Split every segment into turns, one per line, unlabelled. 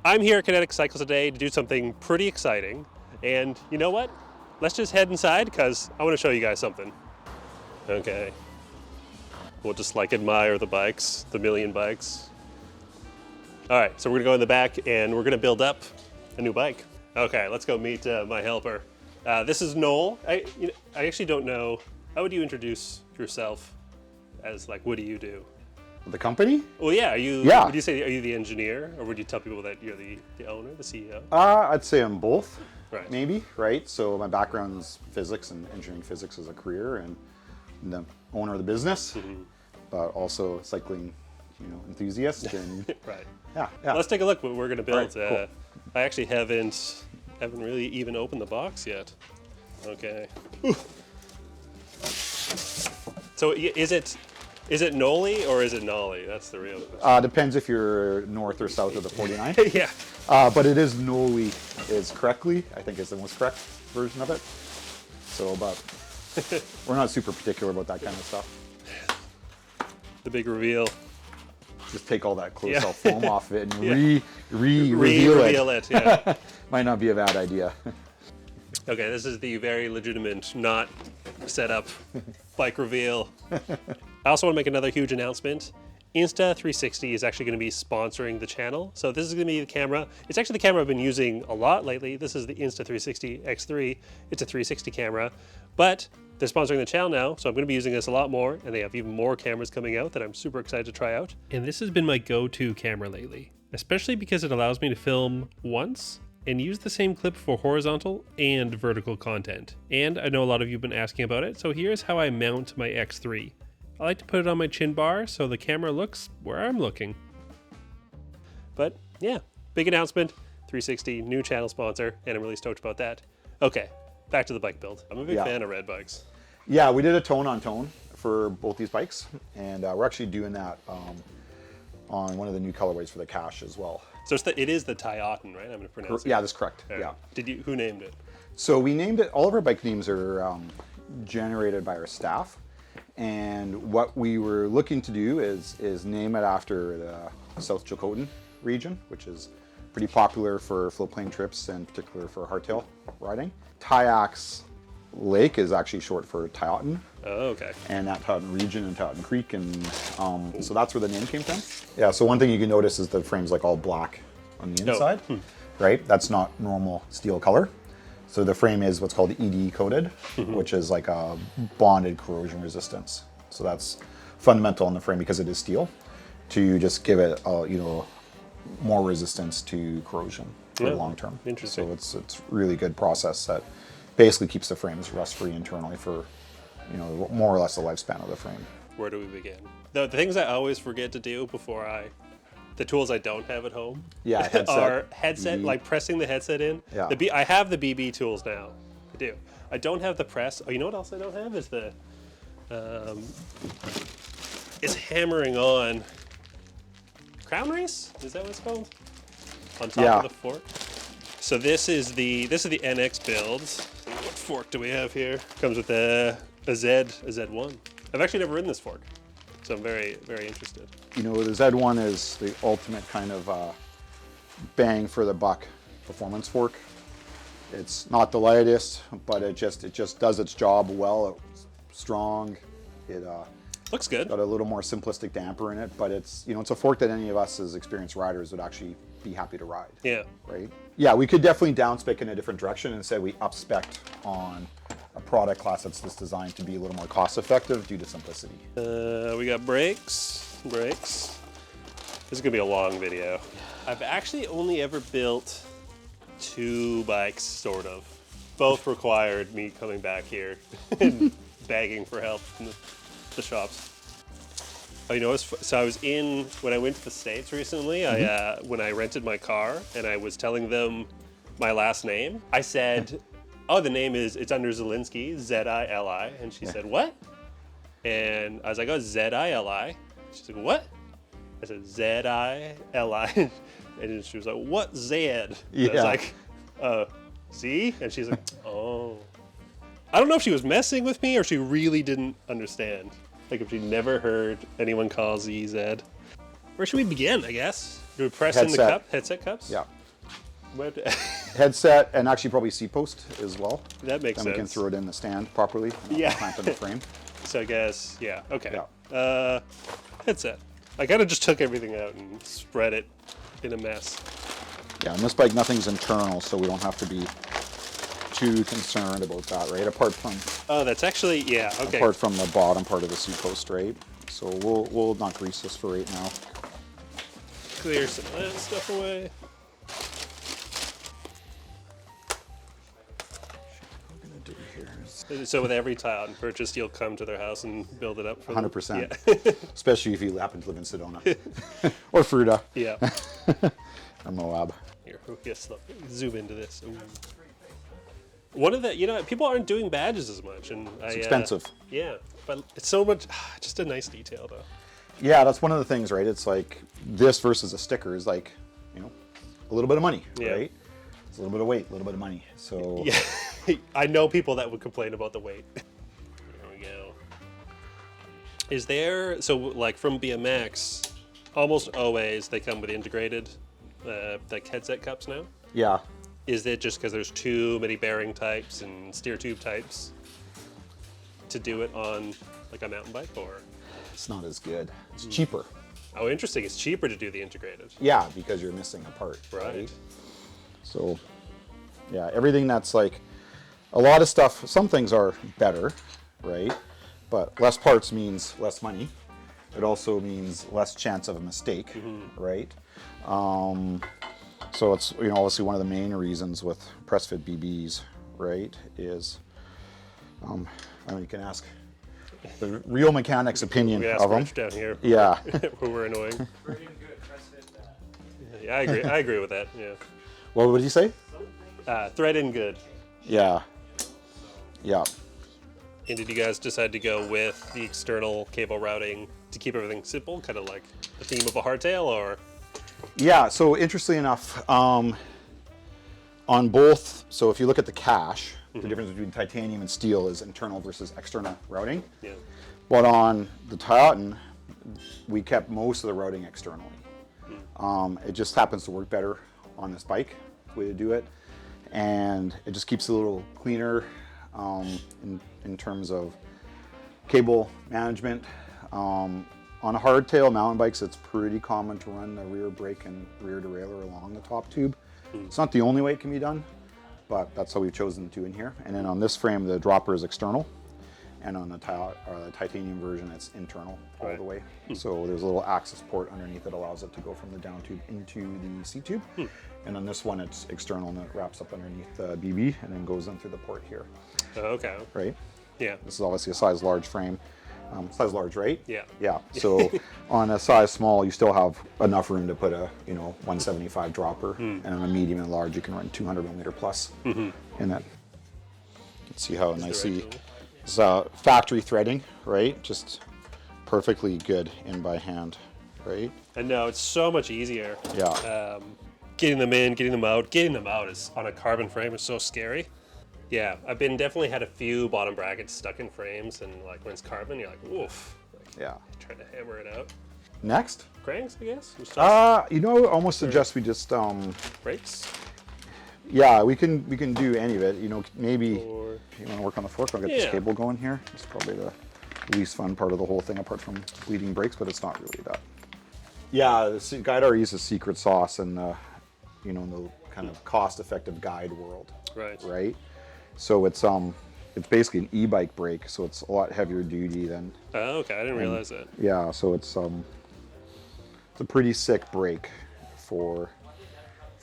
I'm here at Kinetic Cycles today to do something pretty exciting. And you know what? Let's just head inside because I want to show you guys something. Okay. We'll just like admire the bikes, the million bikes. All right, so we're gonna go in the back and we're gonna build up a new bike. Okay, let's go meet my helper. This is Noel. I actually don't know. How would you introduce yourself as like, what do you do?
The company?
Well, yeah, are you the engineer, or would you tell people that you're the owner, the CEO?
I'd say I'm both,
right.
Maybe, right? So my background is physics and engineering physics as a career, and I'm the owner of the business, but also cycling, enthusiast. And
right.
Yeah.
Let's take a look what we're gonna build.
Right, cool.
I actually haven't really even opened the box yet. Okay. So is it Noli or is it Nolly? That's the real question.
Depends if you're north or south of the 49.
Yeah.
But it is Noli is correctly. I think it's the most correct version of it. So, but we're not super particular about that kind of stuff.
The big reveal.
Just take all that close-up foam off of it and reveal it.
Yeah.
Might not be a bad idea.
Okay, this is the very legitimate, not set up bike reveal. I also want to make another huge announcement. Insta360 is actually going to be sponsoring the channel. So this is going to be the camera. It's actually the camera I've been using a lot lately. This is the Insta360 X3. It's a 360 camera, but they're sponsoring the channel now, so I'm going to be using this a lot more, and they have even more cameras coming out that I'm super excited to try out. And this has been my go-to camera lately, especially because it allows me to film once and use the same clip for horizontal and vertical content. And I know a lot of you have been asking about it, so here's how I mount my X3. I like to put it on my chin bar so the camera looks where I'm looking. But yeah, big announcement, 360, new channel sponsor, and I'm really stoked about that. Okay, back to the bike build. I'm a big fan of red bikes.
Yeah, we did a tone-on-tone for both these bikes, and we're actually doing that on one of the new colorways for the Cash as well.
So it is the Tyotin, right? I'm going to pronounce it.
Yeah, that's correct.
Right.
Yeah.
Who named it?
So we named it. All of our bike names are generated by our staff, and what we were looking to do is name it after the South Chilcotin region, which is pretty popular for floatplane trips and particular for hardtail riding. Tyax Lake is actually short for Tyotin.
Oh, okay.
And that Tyotin region and Tyotin Creek, and so that's where the name came from. Yeah, so one thing you can notice is the frame's like all black on the inside, right? That's not normal steel color. So the frame is what's called ED coated, which is like a bonded corrosion resistance. So that's fundamental in the frame because it is steel, to just give it more resistance to corrosion for the long term.
Interesting.
So it's really good process that basically keeps the frames rust-free internally for more or less the lifespan of the frame.
Where do we begin? The things I always forget to do before the tools I don't have at home are headset, like pressing the headset in.
Yeah.
I have the BB tools now. I do. I don't have the press. Oh, you know what else I don't have is is hammering on crown race. Is that what it's called? On top of the fork. So this is the NX build. What fork do we have here? Comes with a Z1. I've actually never ridden this fork, so I'm very, very interested.
The Z1 is the ultimate kind of bang for the buck performance fork. It's not the lightest, but it just does its job well. It's strong. It
looks good.
Got a little more simplistic damper in it, but it's it's a fork that any of us as experienced riders would actually be happy to ride. Yeah. Right? Yeah, we could definitely downspec in a different direction and say we upspec on a product class that's designed to be a little more cost effective due to simplicity.
We got brakes. This is gonna be a long video. I've actually only ever built 2 bikes, sort of. Both required me coming back here and begging for help from the shops. Oh, so I was when I went to the States recently, when I rented my car and I was telling them my last name, I said, oh, the name it's under Zielinski, Z-I-L-I. And she said, what? And I was like, oh, Z-I-L-I. She's like, what? I said, Z-I-L-I. And she was like, what Z? And I was like, Z? And she's like, oh. I don't know if she was messing with me or she really didn't understand. Like if she never heard anyone call Z. Where should we begin, I guess? You would press in the cup, headset cups?
Yeah.
What?
Headset and actually probably seat post as well.
That makes sense.
Then we can throw it in the stand properly.
Yeah.
Clamp in the frame.
So I guess, yeah, okay.
Yeah.
Headset. I kind of just took everything out and spread it in a mess.
Yeah, and this bike, nothing's internal, so we don't have to be too concerned about that, right? Apart from
that's actually, yeah, okay.
apart from the bottom part of the seat post, right? So we'll not grease this for right now.
Clear some of that stuff away.
What we're gonna do here is
So with every Toyota purchase, you'll come to their house and build it up for them?
100%.
Yeah.
Especially if you happen to live in Sedona or Fruta
Yeah.
or Moab.
Here, yes, zoom into this. Ooh. One of the, people aren't doing badges as much, and
It's expensive.
Yeah, but it's so much, just a nice detail though.
Yeah, that's one of the things, right? It's like this versus a sticker is like, a little bit of money,
Yeah.
right? It's a little bit of weight, a little bit of money. So
Yeah, I know people that would complain about the weight. There we go. Is there, so like from BMX, almost always they come with integrated like headset cups now?
yeah,
Is it just because there's too many bearing types and steer tube types to do it on like a mountain bike, or?
it's not as good. It's cheaper.
Oh, interesting. It's cheaper to do the integrated.
Yeah, because you're missing a part.
Right.
So, yeah, everything that's like a lot of stuff, some things are better, right? But less parts means less money. It also means less chance of a mistake, right? So it's, obviously one of the main reasons with press fit BBs, right, is, you can ask the real mechanic's opinion
We
of
asked
them.
Rich down here.
Yeah.
Who were annoying. Yeah, I agree. I agree with that. Yeah.
What would you say?
Thread in good.
Yeah. Yeah.
And did you guys decide to go with the external cable routing to keep everything simple, kind of like the theme of a hardtail, or?
Yeah, so interestingly enough, on both, so if you look at the cache, the difference between titanium and steel is internal versus external routing.
Yeah.
But on the Toyota, we kept most of the routing externally. It just happens to work better on this bike, the way to do it. And it just keeps it a little cleaner in terms of cable management. On hardtail mountain bikes, it's pretty common to run the rear brake and rear derailleur along the top tube. It's not the only way it can be done, but that's how we've chosen to do in here. And then on this frame, the dropper is external, and on the titanium version, it's internal all the way. So there's a little access port underneath that allows it to go from the down tube into the seat tube. And on this one, it's external, and it wraps up underneath the BB and then goes in through the port here.
Okay.
Right?
Yeah.
This is obviously a size large frame. Size large, right?
Yeah.
Yeah. So on a size small, you still have enough room to put a 175 dropper, and on a medium and large, you can run 200 millimeter plus in it. Let's see how nicely it's factory threading, right? Just perfectly good in by hand, right?
And no, it's so much easier.
Yeah.
Getting them in, getting them out. Getting them out is on a carbon frame is so scary. Yeah, I've definitely had a few bottom brackets stuck in frames, and like when it's carbon, you're like, oof. Like,
Yeah.
trying to hammer it out.
Next.
Cranks, I guess.
I almost suggest we just
Brakes.
yeah, we can do any of it. Maybe
Or
if you want to work on the fork, I'll get this cable going here. It's probably the least fun part of the whole thing, apart from bleeding brakes, but it's not really that. Yeah, the guide RE is a secret sauce in the, the kind of cost-effective guide world.
right.
Right. So it's basically an e-bike brake, so it's a lot heavier duty than.
Oh, okay. I didn't realize that.
Yeah, so it's a pretty sick brake for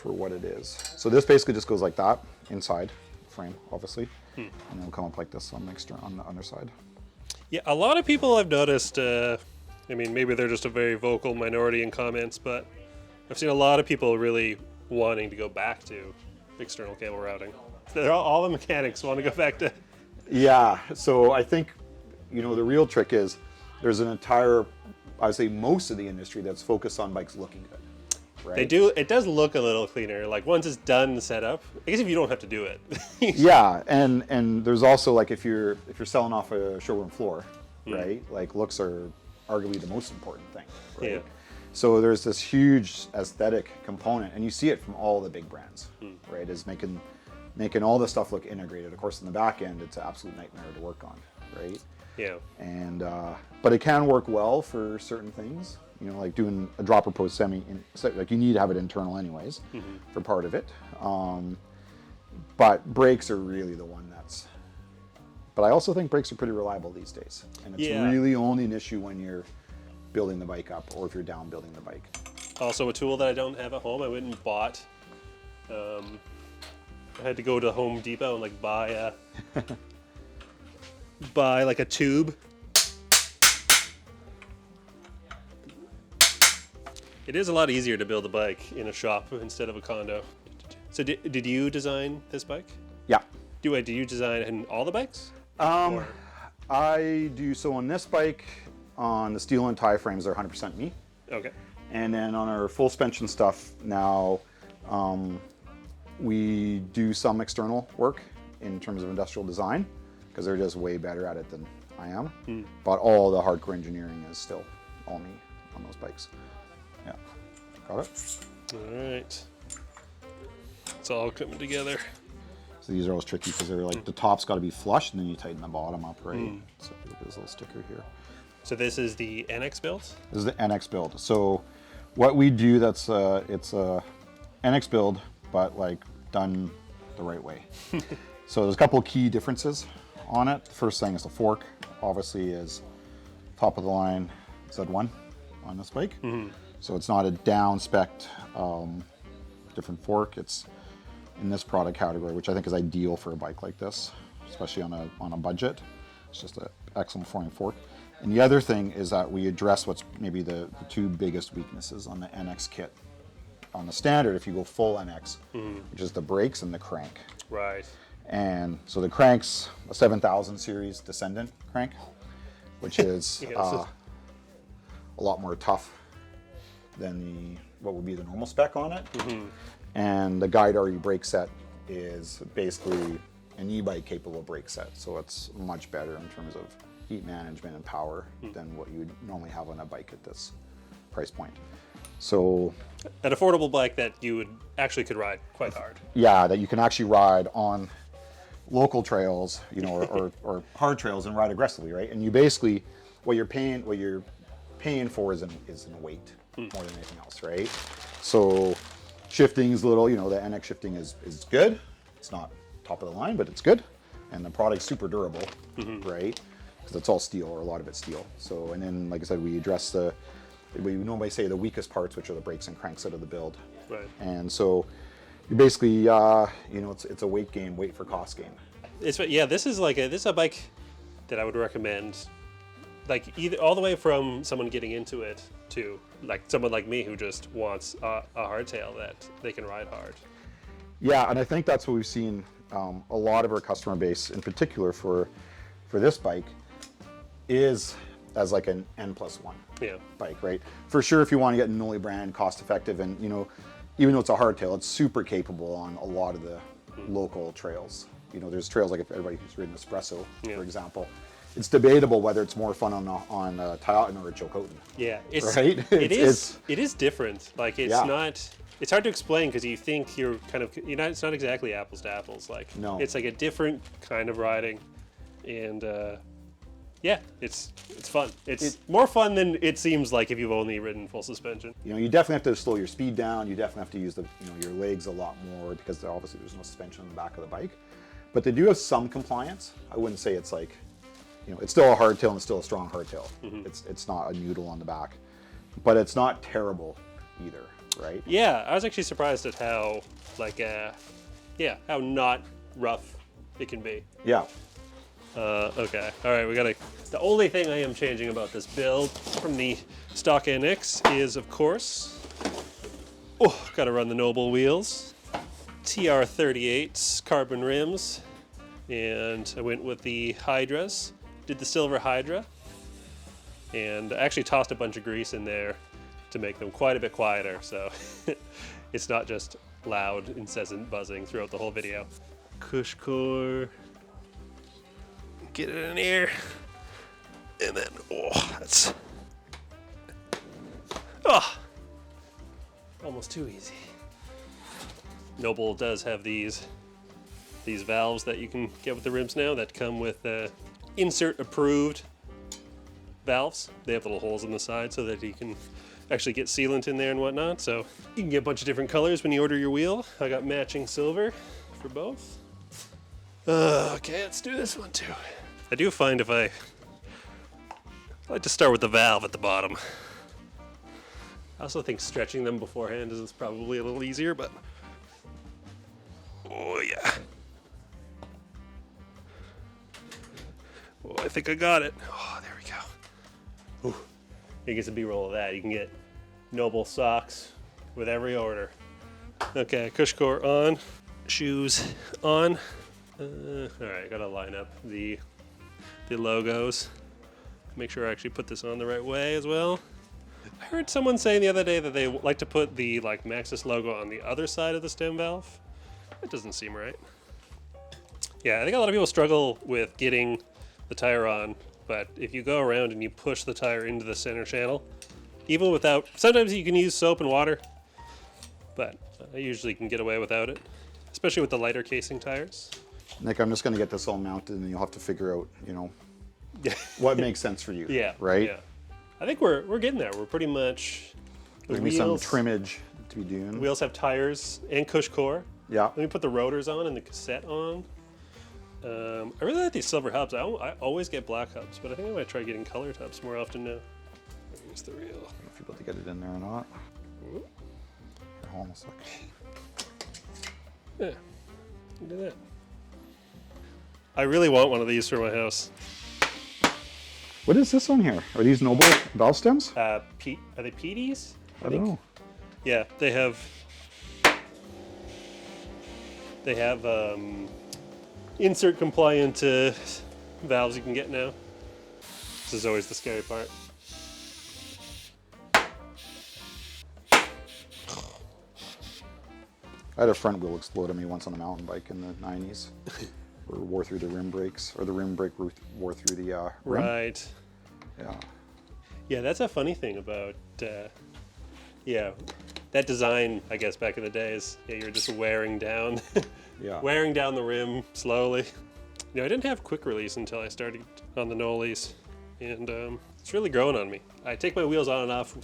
what it is. So this basically just goes like that inside the frame, obviously, and then it'll come up like this on the underside.
Yeah, a lot of people I've noticed. Maybe they're just a very vocal minority in comments, but I've seen a lot of people really wanting to go back to external cable routing. All the mechanics want to go back to.
Yeah, so I think, the real trick is there's an entire, I would say most of the industry that's focused on bikes looking good, right?
They do. It does look a little cleaner. Like once it's done and set up, I guess if you don't have to do it.
Yeah, and there's also like if you're selling off a showroom floor, right? Like looks are arguably the most important thing, right?
Yeah.
So there's this huge aesthetic component, and you see it from all the big brands, right? Is making all the stuff look integrated. Of course, in the back end, it's an absolute nightmare to work on, right?
Yeah.
And but it can work well for certain things. You know, like doing a dropper post like you need to have it internal anyways for part of it. But brakes are really the one that's. But I also think brakes are pretty reliable these days, and it's really only an issue when you're building the bike up or if you're down building the bike.
Also, a tool that I don't have at home. I went and bought. I had to go to Home Depot and like buy like a tube. It is a lot easier to build a bike in a shop instead of a condo. So did you design this bike?
Yeah.
Do you design all the bikes?
I do. So on this bike, on the steel and tie frames, they're 100% me.
Okay.
And then on our full suspension stuff now, we do some external work in terms of industrial design because they're just way better at it than I am. But all the hardcore engineering is still all me on those bikes. Yeah. Got it?
All right. It's all coming together.
So these are always tricky because they're like the top's got to be flush and then you tighten the bottom up, right? So look at this little sticker here.
So this is the NX build?
This is the NX build. So what we do, it's a NX build, but like done the right way. So there's a couple of key differences on it. The first thing is the fork, obviously, is top of the line Z1 on this bike. So it's not a down spec'd different fork. It's in this product category, which I think is ideal for a bike like this, especially on a budget. It's just an excellent forming fork. And the other thing is that we address what's maybe the two biggest weaknesses on the NX kit. On the standard, if you go full NX, which is the brakes and the crank.
Right.
And so the crank's a 7000 series Descendant crank, which is a lot more tough than what would be the normal spec on it. And the Guide RE brake set is basically an e-bike capable brake set. So it's much better in terms of heat management and power than what you would normally have on a bike at this price point. So
an affordable bike that you could ride quite hard.
Yeah, that you can actually ride on local trails, you know, or hard trails and ride aggressively, right? And you basically what you're paying for is in weight more than anything else, right? So shifting is a little, you know, the NX shifting is good. It's not top of the line, but it's good, and the product's super durable, right? Because it's all steel, or a lot of it's steel. So, and then, like I said, we address we normally say the weakest parts, which are the brakes and cranks out of the build.
Right.
And so you basically, you know, it's a weight gain, weight for cost gain.
This is a bike that I would recommend, like all the way from someone getting into it to like someone like me who just wants a hardtail that they can ride hard.
Yeah, and I think that's what we've seen. A lot of our customer base, in particular for this bike, is as like an N+1 bike, right? For sure, if you want to get an Noli brand, cost effective, and you know, even though it's a hardtail, it's super capable on a lot of the local trails. You know, there's trails like if everybody who's ridden Espresso, for example. It's debatable whether it's more fun on Toyota or a Chilcotin. Yeah, right.
It is different. Like it's not. It's hard to explain because you think it's not exactly apples to apples. Like
no,
it's like a different kind of riding, and it's fun. It's more fun than it seems like if you've only ridden full suspension.
You know, you definitely have to slow your speed down. You definitely have to use your legs a lot more because obviously there's no suspension on the back of the bike. But they do have some compliance. I wouldn't say it's like, you know, it's still a hardtail and it's still a strong hardtail. It's not a noodle on the back, but it's not terrible either, right?
Yeah, I was actually surprised at how how not rough it can be.
Yeah.
Okay. All right. The only thing I am changing about this build from the stock NX is, of course, gotta run the Noble wheels. TR38 carbon rims, and I went with the Hydras. Did the silver Hydra, and I actually tossed a bunch of grease in there to make them quite a bit quieter, so it's not just loud, incessant buzzing throughout the whole video. Cush core. Get it in here, and then that's. almost too easy. Noble does have these valves that you can get with the rims now that come with insert approved valves. They have little holes in the side so that you can actually get sealant in there and whatnot. So you can get a bunch of different colors when you order your wheel. I got matching silver for both. Okay, let's do this one too. I do find I like to start with the valve at the bottom. I also think stretching them beforehand is probably a little easier, but oh yeah. Oh, I think I got it. Oh, there we go. Ooh. You get some B-roll of that. You can get Noble socks with every order. Okay, Cushcore on, shoes on. All right, I gotta line up the logos. Make sure I actually put this on the right way as well. I heard someone saying the other day that they like to put the Maxxis logo on the other side of the stem valve. That doesn't seem right. Yeah, I think a lot of people struggle with getting the tire on, but if you go around and you push the tire into the center channel, even without, sometimes you can use soap and water, but I usually can get away without it, especially with the lighter casing tires.
Nick, I'm just going to get this all mounted, and you'll have to figure out, what makes sense for you.
Yeah.
Right?
Yeah. I think we're getting there. We're pretty much.
There's going to be some trimmage to be doing.
The wheels have tires and Cushcore.
Yeah.
Let me put the rotors on and the cassette on. I really like these silver hubs. I always get black hubs, but I think I might try getting colored hubs more often now. Here's the reel.
I don't know if you're able to get it in there or not. You're almost like.
Yeah. Do that. I really want one of these for my house.
What is this on here? Are these Noble valve stems?
Are they PDs?
I don't know.
Yeah, they have insert compliant valves you can get now. This is always the scary part.
I had a front wheel explode on me once on a mountain bike in the 90s. Or wore through the rim brakes, or the rim brake wore through the rim.
Right.
Yeah.
Yeah, that's a funny thing about, that design, I guess, back in the days. Yeah, you're just wearing down, wearing down the rim slowly. I didn't have quick release until I started on the Nollies, and it's really growing on me. I take my wheels on and off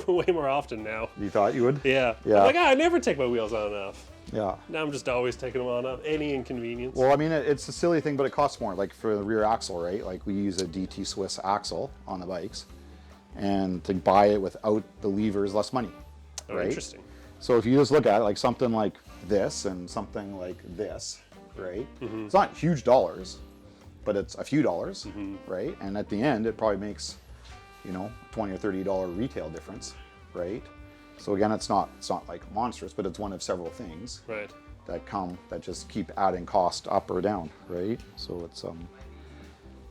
way more often now.
You thought you would?
Yeah.
Yeah.
I'm like, I never take my wheels on and off.
Yeah.
Now I'm just always taking them on off. Any inconvenience.
Well, I mean, it's a silly thing, but it costs more. Like for the rear axle, right? Like we use a DT Swiss axle on the bikes, and to buy it without the lever is less money.
Oh,
right?
Interesting.
So if you just look at it, like something like this and something like this, right? Mm-hmm. It's not huge dollars, but it's a few dollars, right? And at the end, it probably makes, $20 or $30 retail difference, right? So again, it's not like monstrous, but it's one of several things that just keep adding cost up or down, right? So it's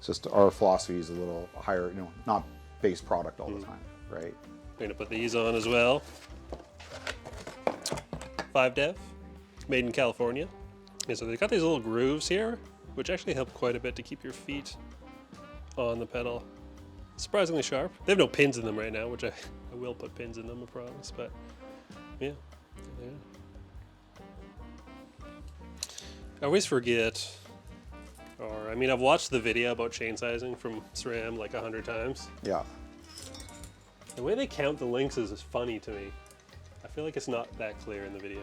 just our philosophy is a little higher, not base product all the time, right?
I'm gonna put these on as well. 5 Dev, made in California. Yeah, so they've got these little grooves here, which actually help quite a bit to keep your feet on the pedal. Surprisingly sharp. They have no pins in them right now, which I will put pins in them, I promise, but yeah. I always forget, I've watched the video about chain sizing from SRAM like 100 times.
Yeah.
The way they count the links is funny to me. I feel like it's not that clear in the video.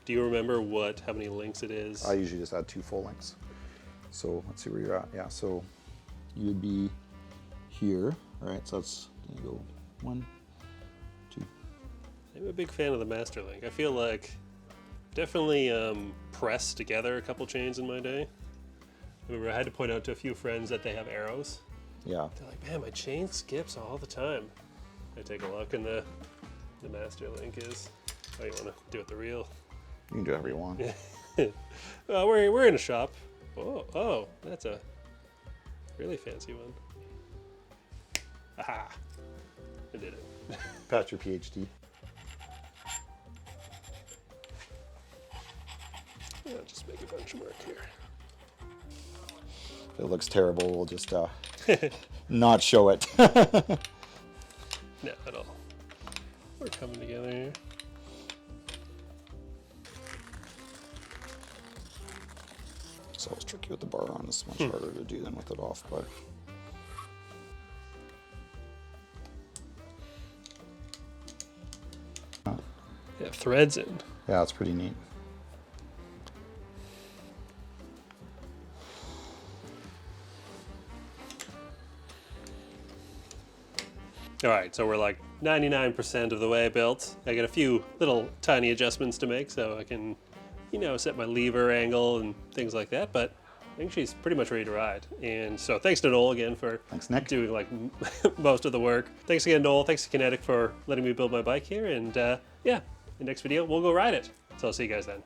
Do you remember how many links it is?
I usually just add 2 full links. So let's see where you're at. Yeah, so you'd be here, right? So that's gonna go 1, 2.
I'm a big fan of the master link. I feel like definitely pressed together a couple chains in my day. I remember I had to point out to a few friends that they have arrows.
Yeah.
They're like, man, my chain skips all the time. I take a look and the master link is, you want to do it the real.
You can do whatever you want.
Well, we're in a shop. Oh, that's a really fancy one. Aha! I did it.
Pass your PhD.
I'll just make a benchmark here.
If it looks terrible, we'll just not show it.
No, at all. We're coming together here.
It's always tricky with the bar on. It's much harder to do than with it off, but.
Yeah, threads in.
Yeah, it's pretty neat.
All right, so we're like 99% of the way built. I got a few little tiny adjustments to make so I can, you know, set my lever angle and things like that, but I think she's pretty much ready to ride. And so thanks to Noel again for
Thanks, Nick.
doing like most of the work. Thanks again, Noel. Thanks to Kinetic for letting me build my bike here. And yeah, in the next video, we'll go ride it. So I'll see you guys then.